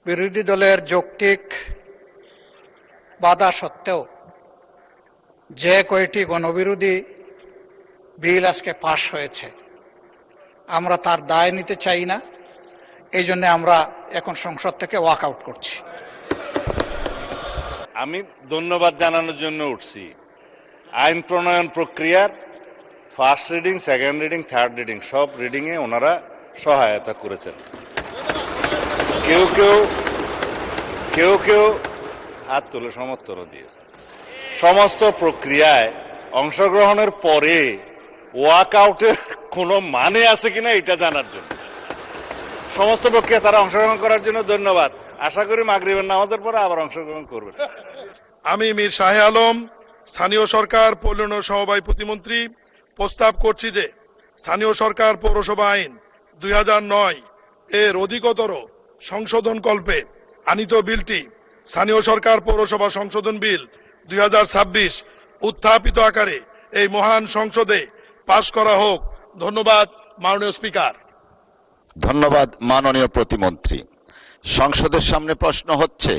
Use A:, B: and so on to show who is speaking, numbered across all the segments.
A: বিরোধী দলের যৌক্তিক বাধা সত্ত্বেও যে কয়টি গণবিরোধী বিল আজকে পাশ হয়েছে আমরা তার দায় নিতে চাই না। এই জন্য আমরা এখন সংসদ থেকে ওয়াক আউট করছি।
B: আমি ধন্যবাদ জানানোর জন্য উঠছি। আইন প্রণয়ন প্রক্রিয়ার first reading, second reading, third reading সব রিডিংয়ে ওনারা সহায়তা করেছেন। কেউ কেউ হাত তুলে সমর্থনও দিয়েছেন। সমস্ত প্রক্রিয়ায় অংশগ্রহণের পরে ওয়াক আউটের কোনো মানে আছে কিনা এটা জানার জন্য সমস্ত প্রক্রিয়া তারা অংশগ্রহণ করার জন্য ধন্যবাদ। আশা করি মাগরিবের নামাজের পরে আবার অংশগ্রহণ করবেন।
C: আমি মীর শাহে আলম, স্থানীয় সরকার পৌরনো সমবায় প্রতিমন্ত্রী, প্রস্তাব করছি যে স্থানীয় সরকার পৌরসভা আইন 2009 এর অধিকতর সংশোধন কল্পে আনিত বিলটি স্থানীয় সরকার পৌরসভা সংশোধন বিল 2026 উত্থাপিত আকারে এই মহান সংসদে পাশ করা হোক। ধন্যবাদ মাননীয় স্পিকার।
D: ধন্যবাদ মাননীয় প্রতিমন্ত্রী। সংসদের সামনে প্রশ্ন হচ্ছে,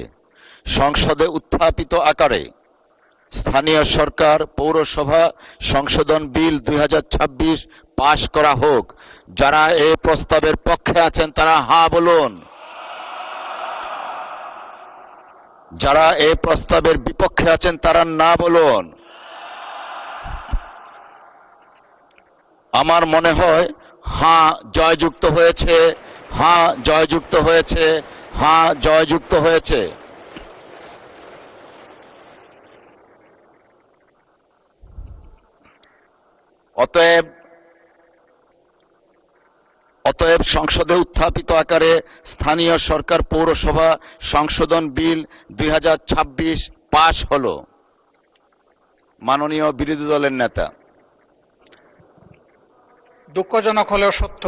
D: সংসদে উত্থাপিত আকারে স্থানীয় সরকার পৌরসভা সংশোধন বিল 2026 পাশ করা হোক। যারা এই প্রস্তাবের পক্ষে আছেন তারা হ্যাঁ বলুন, যারা এই প্রস্তাবের বিপক্ষে আছেন তারা না বলুন। আমার মনে হয় হ্যাঁ জয়যুক্ত হয়েছে, হ্যাঁ জয়যুক্ত হয়েছে, হ্যাঁ জয়যুক্ত হয়েছে। অতএব সংসদে উত্থাপিত আকারে স্থানীয় সরকার পৌরসভা সংশোধন বিল 2026 পাশ হলো। মাননীয় বিরোধী দলের নেতা।
A: দুঃখজনক হলেও সত্য,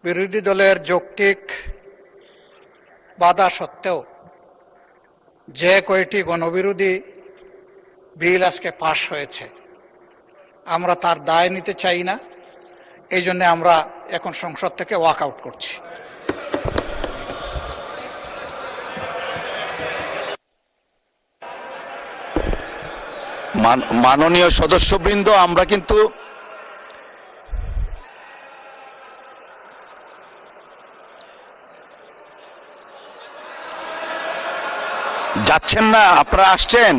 A: বিরোধী দলের যৌক্তিক বাধা সত্ত্বেও যে কয়টি গণবিরোধী বিল আজকে পাশ হয়েছে আমরা তার দায় নিতে চাই না। এই জন্য আমরা এখন সংসদ থেকে ওয়াক আউট করছি।
D: মাননীয় সদস্যবৃন্দ, আমরা কিন্তু যাচ্ছেন না, আপনারা আসছেন।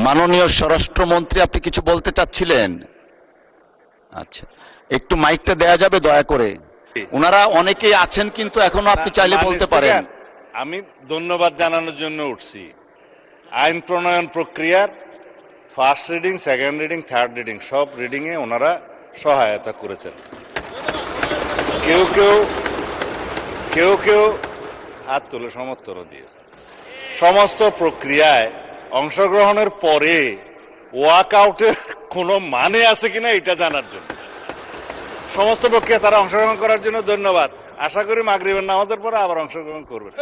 D: মাননীয় স্বরাষ্ট্রমন্ত্রী, আপনি কিছু বলতে চাচ্ছিলেন? আচ্ছা, একটু মাইকটা দেয়া যাবে দয়া করে? ওনারা অনেকেই আছেন কিন্তু এখনো আপনি চাইলে বলতে পারেন।
B: আমি ধন্যবাদ জানানোর জন্য উঠছি। আইন প্রণয়ন প্রক্রিয়ার first reading, second reading, third reading সব রিডিংয়ে ওনারা সহায়তা করেছেন। কেউ হাত তুলে সমর্থনও দিয়েছেন। সমস্ত প্রক্রিয়ায় অংশগ্রহণের পরে ওয়াক আউটের কোনো মানে আছে কিনা এটা জানার জন্য সমস্ত প্রক্রিয়া তারা অংশগ্রহণ করার জন্য ধন্যবাদ। আশা করি মাগরিবের নামাজের পরে আবার অংশগ্রহণ করবেন।